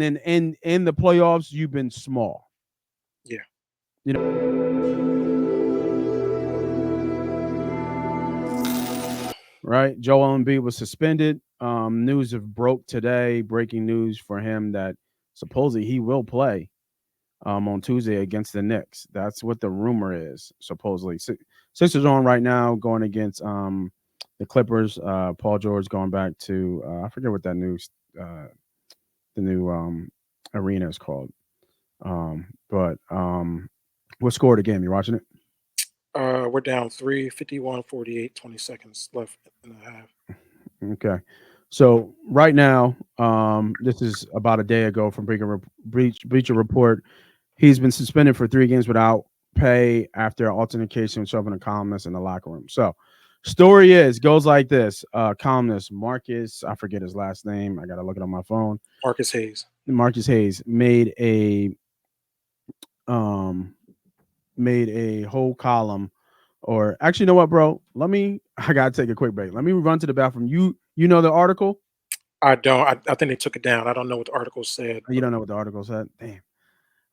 And in the playoffs, you've been small. Yeah. You know, right? Joel Embiid was suspended. News have broke today. Breaking news for him that supposedly he will play on Tuesday against the Knicks. That's what the rumor is. Supposedly, Sixers on right now going against the Clippers. Paul George going back to I forget what that uh, the new arena is called. But what scored the game? You watching it? We're down 3, 51, 48, 20 seconds left in the half. Okay. So right now, this is about a day ago from Breacher Report. He's been suspended for 3 games without pay after altercation with shoving a columnist in the locker room. So, story goes like this: columnist Marcus, I forget his last name. I gotta look it on my phone. Marcus Hayes. Marcus Hayes um made a whole column, or actually, you know what, bro? I gotta take a quick break. Let me run to the bathroom. You know the article? I don't. I think they took it down. I don't know what the article said, You but don't know what the article said? Damn.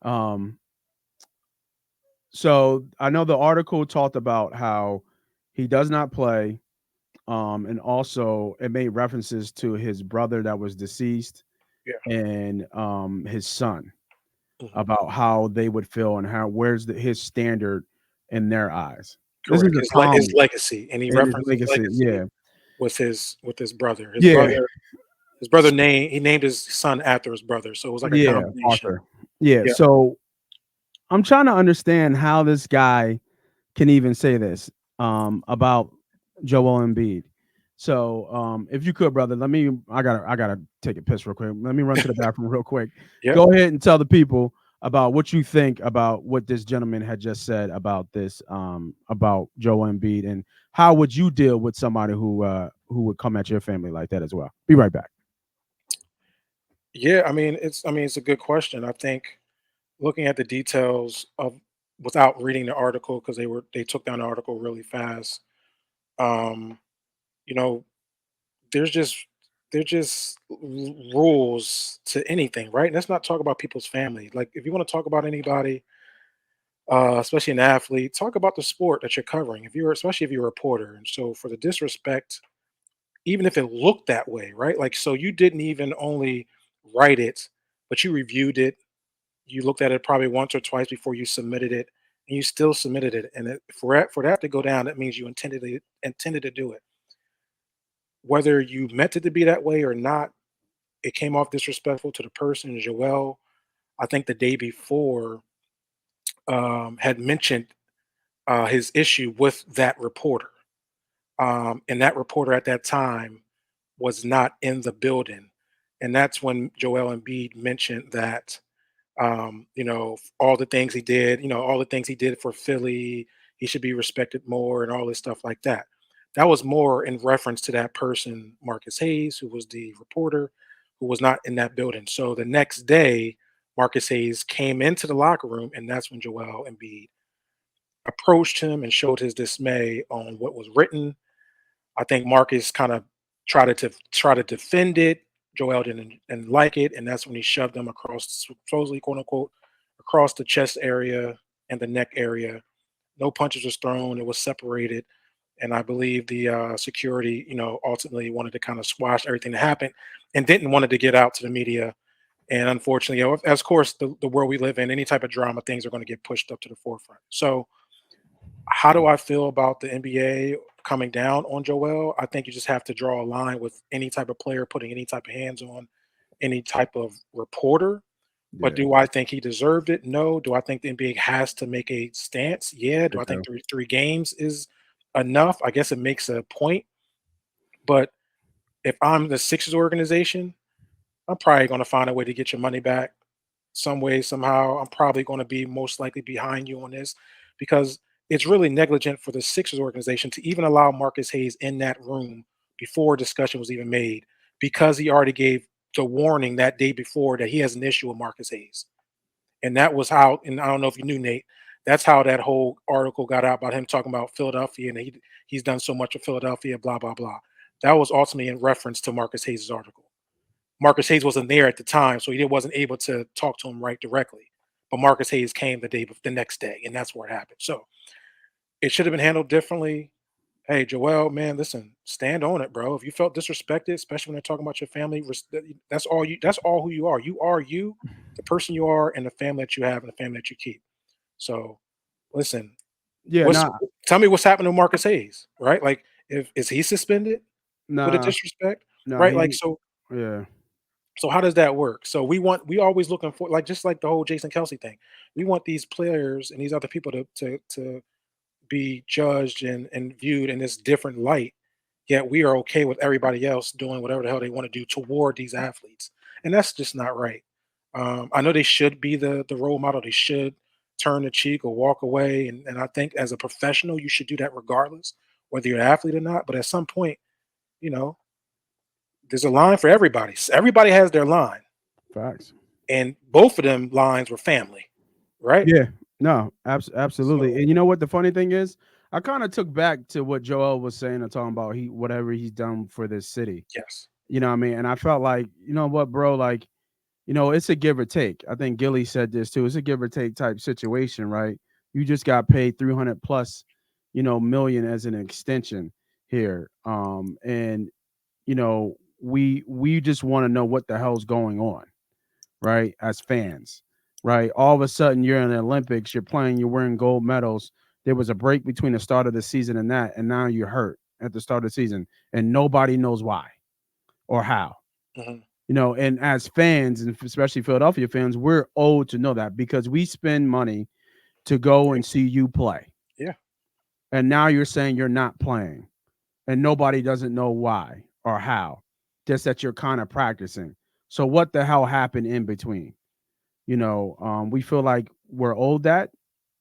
Um, so I know the article talked about how he does not play, and also it made references to his brother that was deceased yeah. and his son Hmm. about how they would feel and how his standard in their eyes. This is Correct. a His column legacy, and he and his referenced his legacy. legacy Yeah, with his brother. yeah, His brother named his son after his brother, so it was like a yeah. combination. Arthur. Yeah. Yeah. So I'm trying to understand how this guy can even say this about Joel Embiid. So, if you could, brother, I gotta take a piss real quick. Let me run to the bathroom real quick. Yep. Go ahead and tell the people about what you think about what this gentleman had just said about this, about Joel Embiid, and how would you deal with somebody who would come at your family like that as well. Be right back. Yeah. It's a good question. I think looking at the details of without reading the article because they took down the article really fast. Um, you know, there's just rules to anything, right? Let's not talk about people's family. Like if you want to talk about anybody, especially an athlete, talk about the sport that you're covering. Especially if you're a reporter, and so for the disrespect, even if it looked that way, right? Like so, you didn't even only write it, but you reviewed it. You looked at it probably once or twice before you submitted it, and you still submitted it. And for that to go down, that means you intended to do it. Whether you meant it to be that way or not, it came off disrespectful to the person. Joel, I think the day before, had mentioned his issue with that reporter. And that reporter at that time was not in the building. And that's when Joel Embiid mentioned that, all the things he did, all the things he did for Philly, he should be respected more and all this stuff like that. That was more in reference to that person, Marcus Hayes, who was the reporter, who was not in that building. So the next day, Marcus Hayes came into the locker room, and that's when Joel Embiid approached him and showed his dismay on what was written. I think Marcus kind of try to defend it. Joel didn't like it, and that's when he shoved him across, supposedly quote unquote, across the chest area and the neck area. No punches was thrown; it was separated, and I believe the security, ultimately wanted to kind of squash everything that happened, and didn't want it to get out to the media. And unfortunately, as of course the world we live in, any type of drama, things are going to get pushed up to the forefront. So how do I feel about the NBA coming down on Joel? I think you just have to draw a line with any type of player putting any type of hands on any type of reporter. But Yeah, do I think he deserved it? No. Do I think the NBA has to make a stance? Yeah. Do I I think do. three games is enough? I guess it makes a point. But if I'm the Sixers organization, I'm probably going to find a way to get your money back some way, somehow. I'm probably going to be most likely behind you on this because it's really negligent for the Sixers organization to even allow Marcus Hayes in that room before discussion was even made because he already gave the warning that day before that he has an issue with Marcus Hayes. And that was how, and I don't know if you knew, Nate, that's how that whole article got out about him talking about Philadelphia and he's done so much with Philadelphia, blah, blah, blah. That was ultimately in reference to Marcus Hayes' article. Marcus Hayes wasn't there at the time, so he wasn't able to talk to him right directly. But Marcus Hayes came the next day, and that's where it happened. So it should have been handled differently. Hey, Joel, man, listen, stand on it, bro. If you felt disrespected, especially when they're talking about your family, that's all you. That's all who you are. You are you, the person you are, and the family that you have, and the family that you keep. So, listen, Yeah, what's nah, tell me what's happening to Marcus Hayes, right? Like, if is he suspended for the nah, disrespect, nah. right? Like, so Yeah, how does that work? So we always looking for, like, just like the whole Jason Kelsey thing. We want these players and these other people to be judged and viewed in this different light, yet we are okay with everybody else doing whatever the hell they want to do toward these athletes, and that's just not right. I know they should be the role model. They should turn the cheek or walk away, and I think as a professional, you should do that regardless whether you're an athlete or not. But at some point, you know, there's a line for everybody. Everybody has their line, facts. and both of them lines were family, right? Yeah, no, absolutely. So And you know what the funny thing is? I kind of took back to what Joel was saying and talking about he whatever he's done for this city. yes, You know what I mean? And I felt like, you know what, bro, like, it's a give or take. I think Gilly said this too. It's a give or take type situation, right? You just got paid 300 plus, million as an extension here. And we just want to know what the hell's going on, right? As fans, right? All of a sudden, you're in the Olympics, you're playing, you're wearing gold medals. There was a break between the start of the season and that, and now you're hurt at the start of the season, and nobody knows why or how. hmm And as fans, and especially Philadelphia fans, we're owed to know that because we spend money to go yeah, and see you play. yeah. And now you're saying you're not playing, and nobody doesn't know why or how, just that you're kind of practicing. So what the hell happened in between? We feel like we're owed that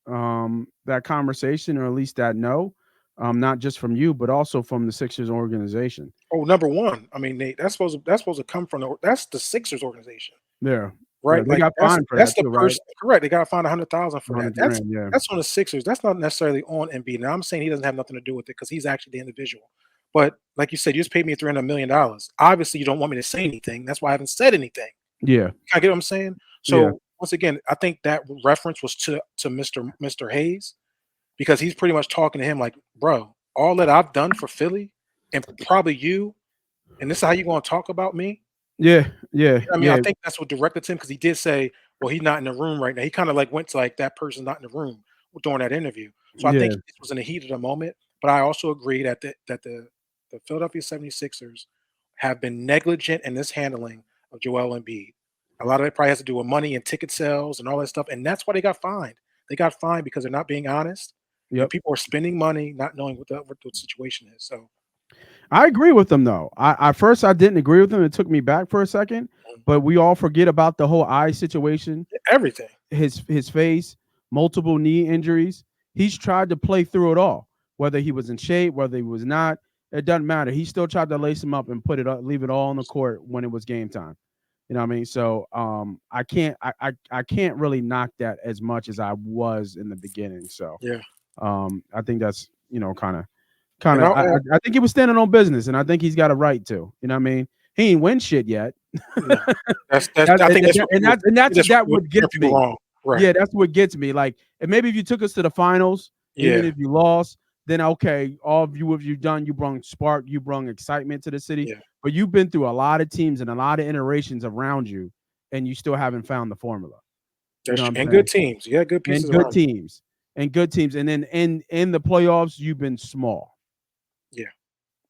conversation, or at least that no, not just from you, but also from the Sixers organization. Oh, number one, I mean, that's supposed to come from that's the Sixers organization, There, yeah, right? they Like, got that's fined for that's that the too, right? person, correct? They got to find 100,000 for that. 100 grand, yeah. That's on the Sixers. That's not necessarily on Embiid. Now I'm saying he doesn't have nothing to do with it because he's actually the individual. But like you said, you just paid me $300 million. Obviously, you don't want me to say anything. That's why I haven't said anything. Yeah, I get what I'm saying. yeah, So once again, I think that reference was to Mr. Hayes, because he's pretty much talking to him like, bro, all that I've done for Philly and probably you, and this is how you gonna talk about me? yeah, yeah, You know what I mean? I yeah, think that's what directed to him, because he did say, "Well, he's not in the room right now." He kinda, like, went to, like, that person's not in the room during that interview. So I think yeah. this was in the heat of the moment, but I also agree that the Philadelphia 76ers have been negligent in this handling of Joel Embiid. A lot of it probably has to do with money and ticket sales and all that stuff, and that's why they got fined. They got fined because they're not being honest, and Yep. people are spending money not knowing what the situation is. So, I agree with them though. I first I didn't agree with them. It took me back for a second, mhm, but we all forget about the whole eye situation. everything. His face, multiple knee injuries. He's tried to play through it all, whether he was in shape, whether he was not. It doesn't matter. He still tried to lace him up and put it up, leave it all on the court when it was game time. You know what I mean? So I can't really knock that as much as I was in the beginning. So Yeah, I think that's and I think he was standing on business, and I think he's got a right to. You know what I mean? He ain't win shit yet. no, that's That I and think that's what and people that's and I think that's that's that what what turn gets people me. wrong. Right. Yeah, that's what gets me. Like, and maybe if you took us to the finals, even Yeah, if you lost, then okay, all of you what you done, you brung spark, you brung excitement to the city. yeah. But you've been through a lot of teams and a lot of iterations around you, and you still haven't found the formula. You know That's what true, I'm and saying? good teams. You got good And pieces good around you. teams. And good teams. And then in the playoffs, you've been small. Yeah.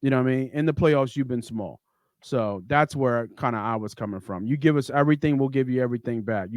You know what I mean? In the playoffs, you've been small. So that's where kind of I was coming from. You give us everything, we'll give you everything back. You